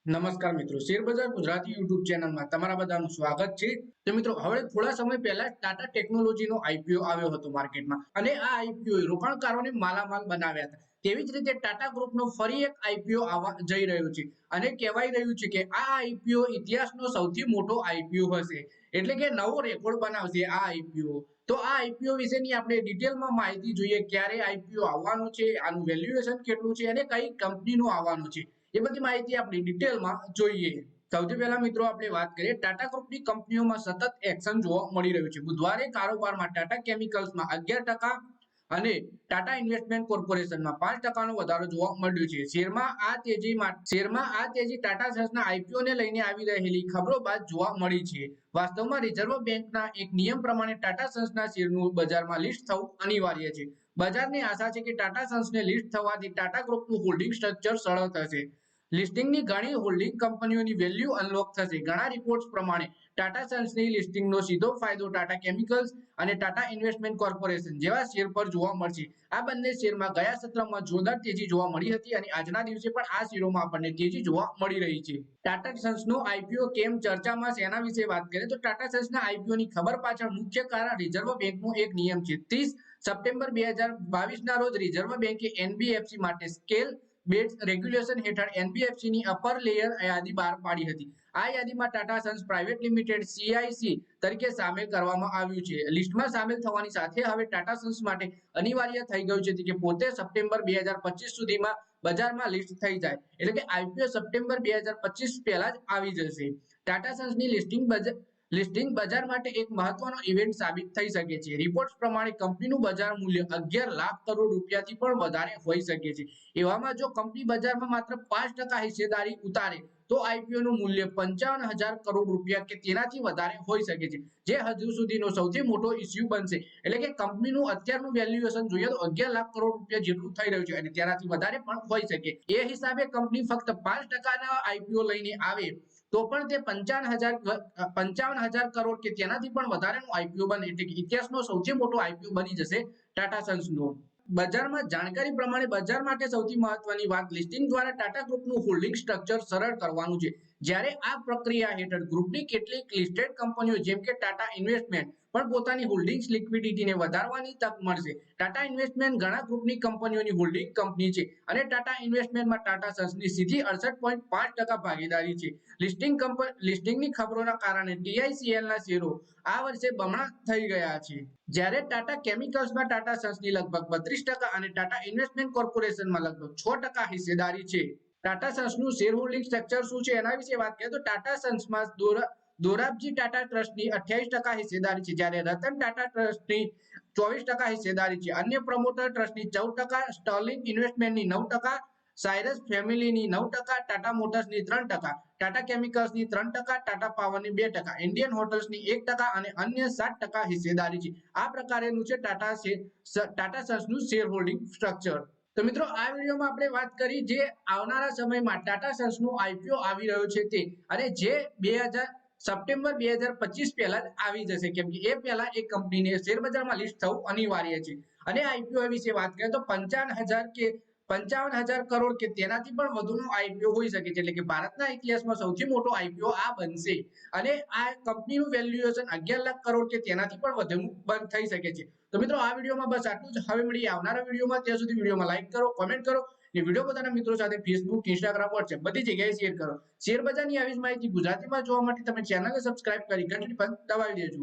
નમસ્કાર મિત્રો, શેરબજાર ગુજરાતી યુટ્યુબ ચેનલમાં તમારા બધાનું સ્વાગત છે। તો મિત્રો, હવે થોડા સમય પહેલા ટાટા ટેકનોલોજીનો આઈપીઓ આવ્યો હતો માર્કેટમાં અને આ આઈપીઓ રોકાણકારોને માલામાલ બનાવ્યા હતા। તેવી જ રીતે ટાટા ગ્રુપનો ફરી એક આઈપીઓ આવવા જઈ રહ્યો છે અને કહેવાય રહ્યું છે કે આ આઈપીઓ ઇતિહાસનો સૌથી મોટો આઈપીઓ હશે, એટલે કે નવો રેકોર્ડ બનાવશે આ આઈપીઓ। તો આ આઈપીઓ વિશેની આપણે ડિટેલમાં માહિતી જોઈએ, ક્યારે આઈપીઓ આવવાનું છે, આનું વેલ્યુએશન કેટલું છે અને કઈ કંપનીનું આવવાનું છે, એ બધી માહિતી આપણે ડિટેલમાં જોઈએ। સૌથી પહેલા મિત્રો આપણે વાત કરીએ ટાટા ગ્રુપની કંપનીઓમાં સતત એક્શન જોવા મળી રહ્યું છે। બુધવારે કારોબારમાં ટાટા કેમિકલ્સમાં 11% અને ટાટા ઇન્વેસ્ટમેન્ટ કોર્પોરેશનમાં 5%નો વધારો જોવા મળ્યો છે। શેરમાં આ તેજી ટાટા સન્સના આઈપીઓને લઈને આવી રહેલી ખબરો બાદ જોવા મળી છે। વાસ્તવમાં રિઝર્વ બેંકના એક નિયમ પ્રમાણે ટાટા સન્સના શેરનું બજારમાં લિસ્ટ થવું અનિવાર્ય છે। બજારની આશા છે કે ટાટા સન્સને લિસ્ટ થવાથી ટાટા ગ્રુપનું હોલ્ડિંગ સ્ટ્રક્ચર સરળ થશે। લિસ્ટિંગની ઘણી હોલ્ડિંગ કંપનીઓની વેલ્યુ અનલોક થશે। ઘણા રિપોર્ટ્સ પ્રમાણે ટાટા સન્સની લિસ્ટિંગનો સીધો ફાયદો ટાટા કેમિકલ્સ અને ટાટા ઇન્વેસ્ટમેન્ટ કોર્પોરેશન જેવા શેર પર જોવા મળશે। આ બંને શેરમાં ગયા સત્રમાં જોરદાર તેજી જોવા મળી હતી અને આજના દિવસે પણ આ શેરોમાં આપણને તેજી જોવા મળી રહી છે। ટાટા સન્સનો આઈપીઓ કેમ ચર્ચામાં છે એના વિશે વાત કરીએ તો ટાટા સન્સના આઈપીઓની ખબર પાછળ મુખ્ય કારણ રિઝર્વ બેંકનો એક નિયમ છે। 30 સપ્ટેમ્બર 2022ના રોજ રિઝર્વ બેંકે એનબીએફસી માટે સ્કેલ બેઝડ રેગ્યુલેશન હેઠળ એનબીએફસી ની અપર લેયર યાદી બહાર પાડી હતી। આ યાદીમાં ટાટા સન્સ પ્રાઇવેટ લિમિટેડ સીઆઈસી તરીકે સામેલ કરવામાં આવ્યું છે। લિસ્ટમાં સામેલ થવાની સાથે હવે ટાટા સન્સ માટે અનિવાર્ય થઈ ગયું છે કે પોતે સપ્ટેમ્બર 2025 સુધીમાં બજારમાં લિસ્ટ થઈ જાય, એટલે કે આઈપીઓ સપ્ટેમ્બર 2025 પહેલા જ આવી જશે। ટાટા સન્સની લિસ્ટિંગ બજાર માટે એક મહત્વનો ઇવેન્ટ સાબિત થઈ શકે છે। રિપોર્ટ્સ પ્રમાણે કંપનીનું બજાર મૂલ્ય 11 લાખ કરોડ રૂપિયાથી પણ વધારે હોઈ શકે છે। એવામાં જો કંપની બજારમાં માત્ર 5% હિસ્સેદારી ઉતારે તો આઈપીઓ નું મૂલ્ય 55,000 કરોડ રૂપિયા કે તેનાથી વધારે હોઈ શકે છે, જે હજુ સુધીનો સૌથી મોટો ઇશ્યુ બનશે। એટલે કે કંપનીનું અત્યારનું વેલ્યુએશન જોઈએ તો 11 લાખ કરોડ રૂપિયા જેટલું થઈ રહ્યું છે અને તેનાથી વધારે પણ હોઈ શકે। એ હિસાબે કંપની ફક્ત 5%ના આઈપીઓ લઈને આવે તો પણ તે 55,000 કરોડ કે તેનાથી પણ વધારેનો આઈપીઓ બને, એટલે કે ઇતિહાસનો સૌથી મોટો આઈપીઓ બની જશે ટાટા સન્સનો। બજારમાં જાણકારી પ્રમાણે બજાર માટે સૌથી મહત્વની વાત લિસ્ટિંગ દ્વારા ટાટા ગ્રુપનું હોલ્ડિંગ સ્ટ્રક્ચર સરળ કરવાનું છે। જ્યારે આ પ્રક્રિયા હેઠળ ગ્રુપની કેટલીક લિસ્ટેડ કંપનીઓ જેમ કે ટાટા ઇન્વેસ્ટમેન્ટ પણ પોતાની હોલ્ડિંગ્સ લિક્વિડિટીને વધારવાની તક મળશે। ટાટા ઇન્વેસ્ટમેન્ટ ઘણા ગ્રુપની કંપનીઓની હોલ્ડિંગ કંપની છે અને ટાટા ઇન્વેસ્ટમેન્ટમાં ટાટા સન્સની સીધી 68.5% ભાગીદારી છે। લિસ્ટિંગની ખબરોના કારણે ટીઆઈસીએલના શેરો આ વર્ષે બમણા થઈ ગયા છે, જ્યારે ટાટા કેમિકલ્સમાં ટાટા સન્સની લગભગ 32% અને ટાટા ઇન્વેસ્ટમેન્ટ કોર્પોરેશનમાં લગભગ 6% હિસ્સેદારી છે। ટાટા સન્સનું શેર હોલ્ડિંગ સ્ટ્રક્ચર શું છે એના વિશે વાત કરીએ તો ટાટા સન્સમાં દોરાબજી ટાટા ટ્રસ્ટની 28% હિસ્સેદારી છે, જ્યારે રતન ટાટા ટ્રસ્ટની 24% હિસ્સેદારી છે। અન્ય પ્રમોટર ટ્રસ્ટની 14%, સ્ટર્લિંગ ઇન્વેસ્ટમેન્ટની 9%, સાયરસ ફેમિલીની 9%, ટાટા મોટર્સની 3%, ટાટા કેમિકલ્સની 3%, ટાટા પાવરની 2%, ઇન્ડિયન હોટલ્સની 1% અને અન્ય 7% હિસ્સેદારી છે। આ પ્રકારેનું છે ટાટા સન્સનું શેર હોલ્ડિંગ સ્ટ્રક્ચર। તો મિત્રો, આ વિડીયોમાં આપણે વાત કરી જે આવનારા સમયમાં ટાટા સન્સનો આઈપીઓ આવી રહ્યો છે તે, અને જે સપ્ટેમ્બર 2025 પહેલા જ આવી જશે, કેમ કે એ પહેલા એક કંપનીને શેર બજારમાં લિસ્ટ થવું અનિવાર્ય છે। અને આઈપીઓ વિશે વાત કરીએ તો 55,000 કરોડ કે તેનાથી પણ વધુનો આઈપીઓ હોઈ શકે છે, એટલે કે ભારતના ઇતિહાસમાં સૌથી મોટો આઈપીઓ આ બનશે અને આ કંપનીનું વેલ્યુએશન 11 લાખ કરોડ કે તેનાથી પણ વધુ બંધ થઈ શકે છે। તો મિત્રો, આ વિડીયોમાં બસ આટલું જ। હવે મળીએ આવનારા વિડીયોમાં, ત્યાં સુધી વિડીયોમાં લાઈક કરો, કોમેન્ટ કરો અને વિડીયો પોતાના મિત્રો સાથે ફેસબુક, ઇન્સ્ટાગ્રામ, વોટ્સએપ બધી જગ્યાએ શેર કરો। શેર બજારની આવી જ માહિતી ગુજરાતીમાં જોવા માટે તમે ચેનલને સબસ્ક્રાઇબ કરી ઘંટડી પર દબાવી દેજો।